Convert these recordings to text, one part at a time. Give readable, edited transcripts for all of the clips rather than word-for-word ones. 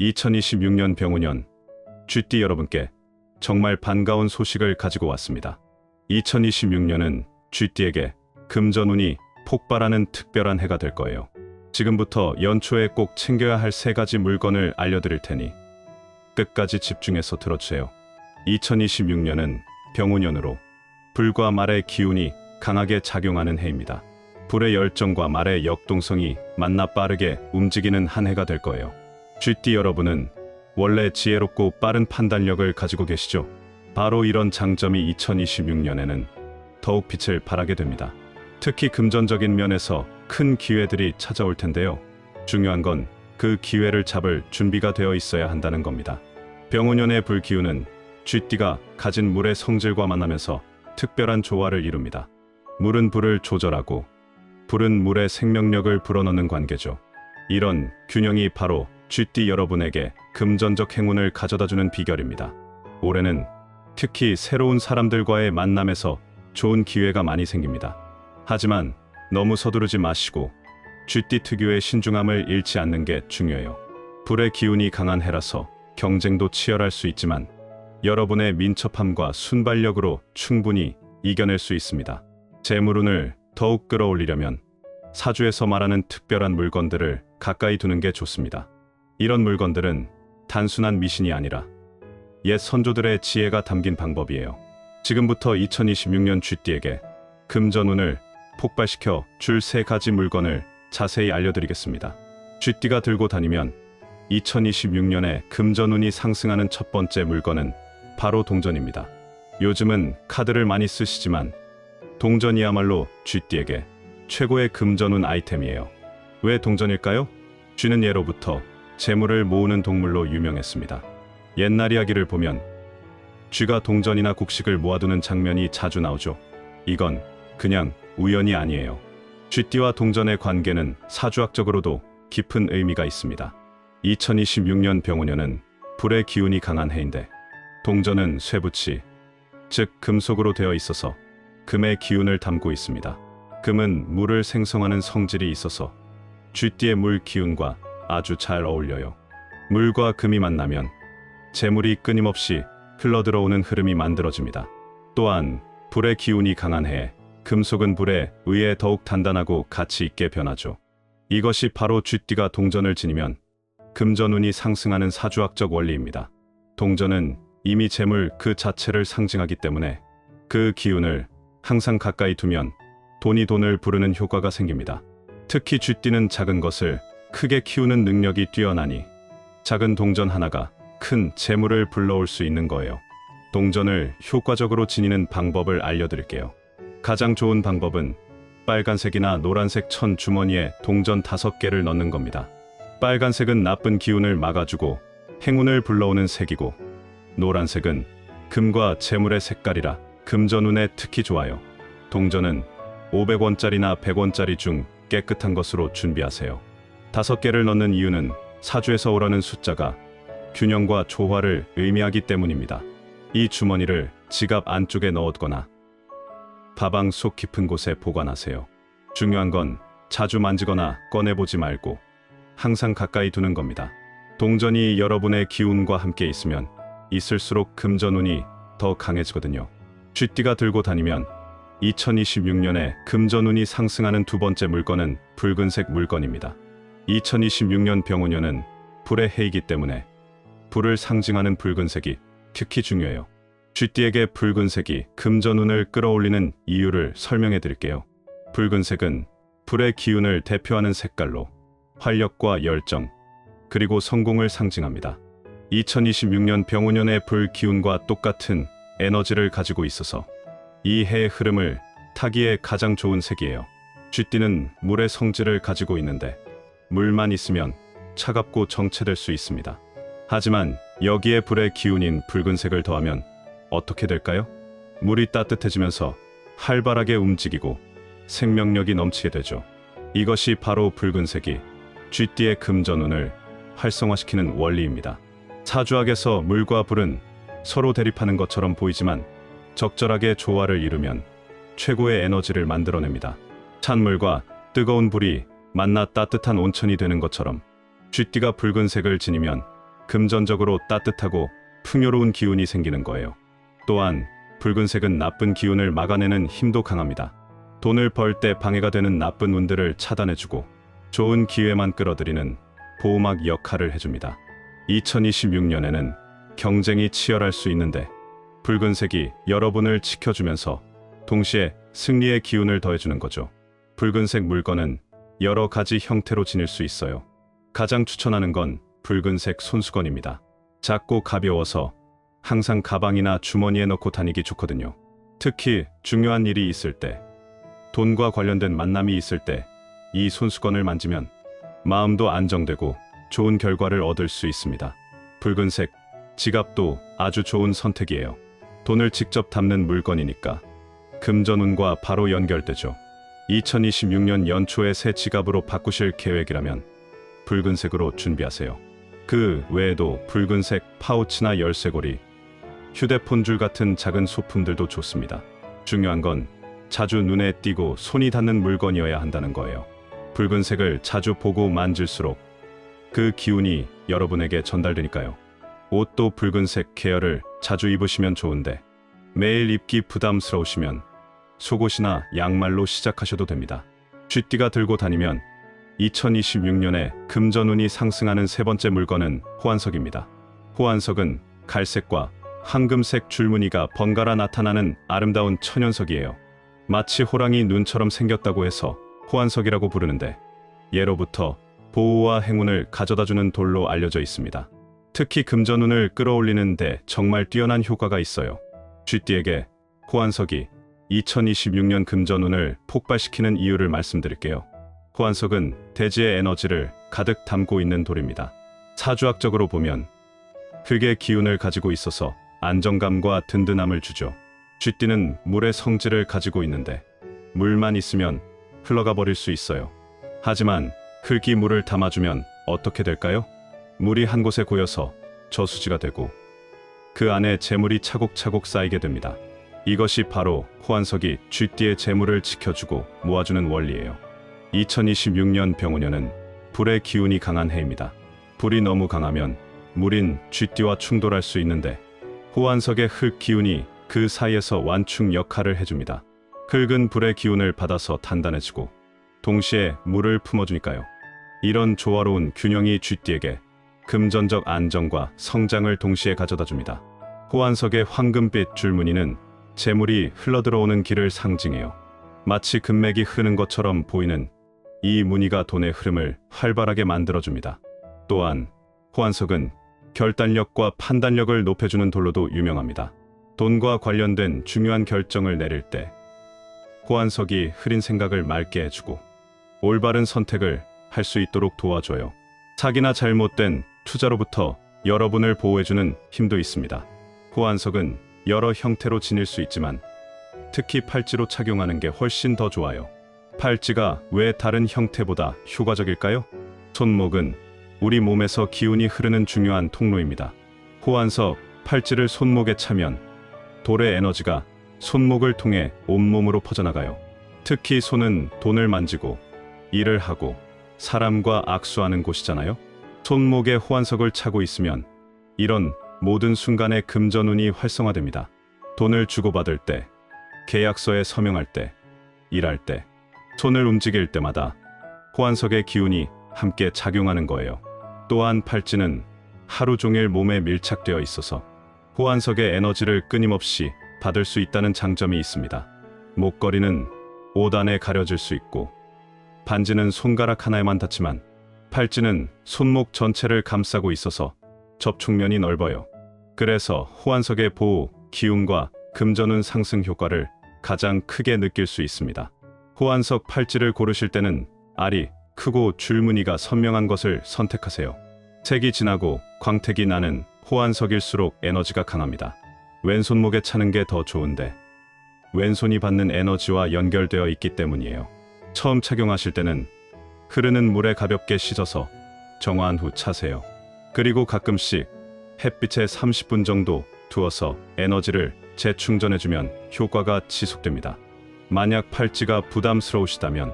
2026년 병오년 쥐띠 여러분께 정말 반가운 소식을 가지고 왔습니다. 2026년은 쥐띠에게 금전운이 폭발하는 특별한 해가 될 거예요. 지금부터 연초에 꼭 챙겨야 할 3가지 물건을 알려드릴 테니 끝까지 집중해서 들어주세요. 2026년은 병오년으로 불과 말의 기운이 강하게 작용하는 해입니다. 불의 열정과 말의 역동성이 만나 빠르게 움직이는 한 해가 될 거예요. 쥐띠 여러분은 원래 지혜롭고 빠른 판단력을 가지고 계시죠? 바로 이런 장점이 2026년에는 더욱 빛을 발하게 됩니다. 특히 금전적인 면에서 큰 기회들이 찾아올 텐데요. 중요한 건 그 기회를 잡을 준비가 되어 있어야 한다는 겁니다. 병오년의 불기운은 쥐띠가 가진 물의 성질과 만나면서 특별한 조화를 이룹니다. 물은 불을 조절하고 불은 물의 생명력을 불어넣는 관계죠. 이런 균형이 바로 쥐띠 여러분에게 금전적 행운을 가져다주는 비결입니다. 올해는 특히 새로운 사람들과의 만남에서 좋은 기회가 많이 생깁니다. 하지만 너무 서두르지 마시고 쥐띠 특유의 신중함을 잃지 않는 게 중요해요. 불의 기운이 강한 해라서 경쟁도 치열할 수 있지만 여러분의 민첩함과 순발력으로 충분히 이겨낼 수 있습니다. 재물운을 더욱 끌어올리려면 사주에서 말하는 특별한 물건들을 가까이 두는 게 좋습니다. 이런 물건들은 단순한 미신이 아니라 옛 선조들의 지혜가 담긴 방법이에요. 지금부터 2026년 쥐띠에게 금전운을 폭발시켜 줄 3가지 물건을 자세히 알려드리겠습니다. 쥐띠가 들고 다니면 2026년에 금전운이 상승하는 첫 번째 물건은 바로 동전입니다. 요즘은 카드를 많이 쓰시지만 동전이야말로 쥐띠에게 최고의 금전운 아이템이에요. 왜 동전일까요? 쥐는 예로부터 재물을 모으는 동물로 유명했습니다. 옛날 이야기를 보면 쥐가 동전이나 곡식을 모아두는 장면이 자주 나오죠. 이건 그냥 우연이 아니에요. 쥐띠와 동전의 관계는 사주학적으로도 깊은 의미가 있습니다. 2026년 병오년은 불의 기운이 강한 해인데 동전은 쇠붙이, 즉 금속으로 되어 있어서 금의 기운을 담고 있습니다. 금은 물을 생성하는 성질이 있어서 쥐띠의 물 기운과 아주 잘 어울려요. 물과 금이 만나면 재물이 끊임없이 흘러들어오는 흐름이 만들어집니다. 또한 불의 기운이 강한 해에 금속은 불에 의해 더욱 단단하고 가치 있게 변하죠. 이것이 바로 쥐띠가 동전을 지니면 금전운이 상승하는 사주학적 원리입니다. 동전은 이미 재물 그 자체를 상징하기 때문에 그 기운을 항상 가까이 두면 돈이 돈을 부르는 효과가 생깁니다. 특히 쥐띠는 작은 것을 크게 키우는 능력이 뛰어나니 작은 동전 하나가 큰 재물을 불러올 수 있는 거예요. 동전을 효과적으로 지니는 방법을 알려드릴게요. 가장 좋은 방법은 빨간색이나 노란색 천 주머니에 동전 5개를 넣는 겁니다. 빨간색은 나쁜 기운을 막아주고 행운을 불러오는 색이고 노란색은 금과 재물의 색깔이라 금전운에 특히 좋아요. 동전은 500원짜리나 100원짜리 중 깨끗한 것으로 준비하세요. 5개를 넣는 이유는 사주에서 오라는 숫자가 균형과 조화를 의미하기 때문입니다. 이 주머니를 지갑 안쪽에 넣었거나 가방 속 깊은 곳에 보관하세요. 중요한 건 자주 만지거나 꺼내보지 말고 항상 가까이 두는 겁니다. 동전이 여러분의 기운과 함께 있으면 있을수록 금전운이 더 강해지거든요. 쥐띠가 들고 다니면 2026년에 금전운이 상승하는 두 번째 물건은 붉은색 물건입니다. 2026년 병오년은 불의 해이기 때문에 불을 상징하는 붉은색이 특히 중요해요. 쥐띠에게 붉은색이 금전운을 끌어올리는 이유를 설명해 드릴게요. 붉은색은 불의 기운을 대표하는 색깔로 활력과 열정, 그리고 성공을 상징합니다. 2026년 병오년의 불 기운과 똑같은 에너지를 가지고 있어서 이 해의 흐름을 타기에 가장 좋은 색이에요. 쥐띠는 물의 성질을 가지고 있는데 물만 있으면 차갑고 정체될 수 있습니다. 하지만 여기에 불의 기운인 붉은색을 더하면 어떻게 될까요? 물이 따뜻해지면서 활발하게 움직이고 생명력이 넘치게 되죠. 이것이 바로 붉은색이 쥐띠의 금전운을 활성화시키는 원리입니다. 사주학에서 물과 불은 서로 대립하는 것처럼 보이지만 적절하게 조화를 이루면 최고의 에너지를 만들어냅니다. 찬물과 뜨거운 불이 만나 따뜻한 온천이 되는 것처럼 쥐띠가 붉은색을 지니면 금전적으로 따뜻하고 풍요로운 기운이 생기는 거예요. 또한 붉은색은 나쁜 기운을 막아내는 힘도 강합니다. 돈을 벌 때 방해가 되는 나쁜 운들을 차단해주고 좋은 기회만 끌어들이는 보호막 역할을 해줍니다. 2026년에는 경쟁이 치열할 수 있는데 붉은색이 여러분을 지켜주면서 동시에 승리의 기운을 더해주는 거죠. 붉은색 물건은 여러 가지 형태로 지닐 수 있어요. 가장 추천하는 건 붉은색 손수건입니다. 작고 가벼워서 항상 가방이나 주머니에 넣고 다니기 좋거든요. 특히 중요한 일이 있을 때, 돈과 관련된 만남이 있을 때 이 손수건을 만지면 마음도 안정되고 좋은 결과를 얻을 수 있습니다. 붉은색 지갑도 아주 좋은 선택이에요. 돈을 직접 담는 물건이니까 금전운과 바로 연결되죠. 2026년 연초에 새 지갑으로 바꾸실 계획이라면 붉은색으로 준비하세요. 그 외에도 붉은색 파우치나 열쇠고리, 휴대폰 줄 같은 작은 소품들도 좋습니다. 중요한 건 자주 눈에 띄고 손이 닿는 물건이어야 한다는 거예요. 붉은색을 자주 보고 만질수록 그 기운이 여러분에게 전달되니까요. 옷도 붉은색 계열을 자주 입으시면 좋은데 매일 입기 부담스러우시면 속옷이나 양말로 시작하셔도 됩니다. 쥐띠가 들고 다니면 2026년에 금전운이 상승하는 세 번째 물건은 호환석입니다. 호환석은 갈색과 황금색 줄무늬가 번갈아 나타나는 아름다운 천연석이에요. 마치 호랑이 눈처럼 생겼다고 해서 호환석이라고 부르는데 예로부터 보호와 행운을 가져다주는 돌로 알려져 있습니다. 특히 금전운을 끌어올리는 데 정말 뛰어난 효과가 있어요. 쥐띠에게 호환석이 2026년 금전운을 폭발시키는 이유를 말씀드릴게요. 호환석은 대지의 에너지를 가득 담고 있는 돌입니다. 사주학적으로 보면 흙의 기운을 가지고 있어서 안정감과 든든함을 주죠. 쥐띠는 물의 성질을 가지고 있는데 물만 있으면 흘러가 버릴 수 있어요. 하지만 흙이 물을 담아주면 어떻게 될까요? 물이 한 곳에 고여서 저수지가 되고 그 안에 재물이 차곡차곡 쌓이게 됩니다. 이것이 바로 호환석이 쥐띠의 재물을 지켜주고 모아주는 원리예요. 2026년 병오년은 불의 기운이 강한 해입니다. 불이 너무 강하면 물인 쥐띠와 충돌할 수 있는데 호환석의 흙 기운이 그 사이에서 완충 역할을 해줍니다. 흙은 불의 기운을 받아서 단단해지고 동시에 물을 품어주니까요. 이런 조화로운 균형이 쥐띠에게 금전적 안정과 성장을 동시에 가져다줍니다. 호환석의 황금빛 줄무늬는 재물이 흘러들어오는 길을 상징해요. 마치 금맥이 흐르는 것처럼 보이는 이 무늬가 돈의 흐름을 활발하게 만들어줍니다. 또한 호환석은 결단력과 판단력을 높여주는 돌로도 유명합니다. 돈과 관련된 중요한 결정을 내릴 때 호환석이 흐린 생각을 맑게 해주고 올바른 선택을 할 수 있도록 도와줘요. 사기나 잘못된 투자로부터 여러분을 보호해주는 힘도 있습니다. 호환석은 여러 형태로 지닐 수 있지만 특히 팔찌로 착용하는 게 훨씬 더 좋아요. 팔찌가 왜 다른 형태보다 효과적일까요? 손목은 우리 몸에서 기운이 흐르는 중요한 통로입니다. 호환석 팔찌를 손목에 차면 돌의 에너지가 손목을 통해 온몸으로 퍼져나가요. 특히 손은 돈을 만지고 일을 하고 사람과 악수하는 곳이잖아요. 손목에 호환석을 차고 있으면 이런 모든 순간에 금전운이 활성화됩니다. 돈을 주고받을 때, 계약서에 서명할 때, 일할 때, 손을 움직일 때마다 호환석의 기운이 함께 작용하는 거예요. 또한 팔찌는 하루 종일 몸에 밀착되어 있어서 호환석의 에너지를 끊임없이 받을 수 있다는 장점이 있습니다. 목걸이는 옷 안에 가려질 수 있고 반지는 손가락 하나에만 닿지만 팔찌는 손목 전체를 감싸고 있어서 접촉면이 넓어요. 그래서 호환석의 보호, 기운과 금전운 상승 효과를 가장 크게 느낄 수 있습니다. 호환석 팔찌를 고르실 때는 알이 크고 줄무늬가 선명한 것을 선택하세요. 색이 진하고 광택이 나는 호환석일수록 에너지가 강합니다. 왼손목에 차는 게 더 좋은데 왼손이 받는 에너지와 연결되어 있기 때문이에요. 처음 착용하실 때는 흐르는 물에 가볍게 씻어서 정화한 후 차세요. 그리고 가끔씩 햇빛에 30분 정도 두어서 에너지를 재충전해주면 효과가 지속됩니다. 만약 팔찌가 부담스러우시다면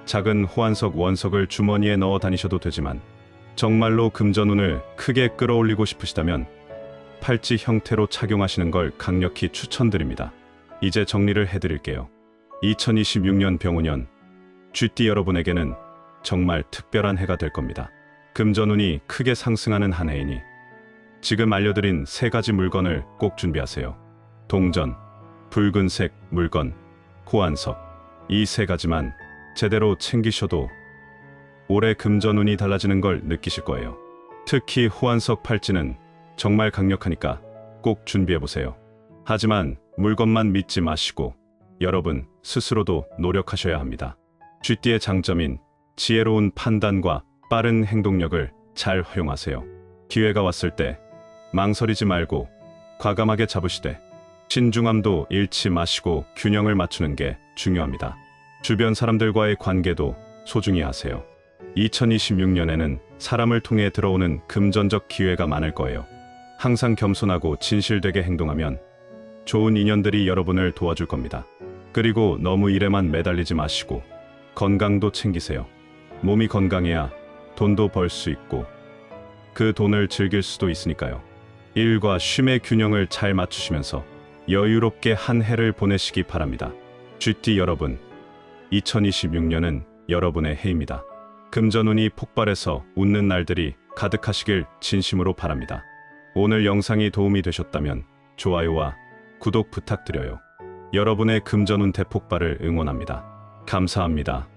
작은 호환석 원석을 주머니에 넣어 다니셔도 되지만 정말로 금전운을 크게 끌어올리고 싶으시다면 팔찌 형태로 착용하시는 걸 강력히 추천드립니다. 이제 정리를 해드릴게요. 2026년 병우년 쥐띠 여러분에게는 정말 특별한 해가 될 겁니다. 금전운이 크게 상승하는 한 해이니 지금 알려드린 세 가지 물건을 꼭 준비하세요. 동전, 붉은색 물건, 호환석. 이 세 가지만 제대로 챙기셔도 올해 금전운이 달라지는 걸 느끼실 거예요. 특히 호환석 팔찌는 정말 강력하니까 꼭 준비해보세요. 하지만 물건만 믿지 마시고 여러분 스스로도 노력하셔야 합니다. 쥐띠의 장점인 지혜로운 판단과 빠른 행동력을 잘 활용하세요. 기회가 왔을 때 망설이지 말고 과감하게 잡으시되 신중함도 잃지 마시고 균형을 맞추는 게 중요합니다. 주변 사람들과의 관계도 소중히 하세요. 2026년에는 사람을 통해 들어오는 금전적 기회가 많을 거예요. 항상 겸손하고 진실되게 행동하면 좋은 인연들이 여러분을 도와줄 겁니다. 그리고 너무 일에만 매달리지 마시고 건강도 챙기세요. 몸이 건강해야 돈도 벌 수 있고 그 돈을 즐길 수도 있으니까요. 일과 쉼의 균형을 잘 맞추시면서 여유롭게 한 해를 보내시기 바랍니다. 쥐띠 여러분, 2026년은 여러분의 해입니다. 금전운이 폭발해서 웃는 날들이 가득하시길 진심으로 바랍니다. 오늘 영상이 도움이 되셨다면 좋아요와 구독 부탁드려요. 여러분의 금전운 대폭발을 응원합니다. 감사합니다.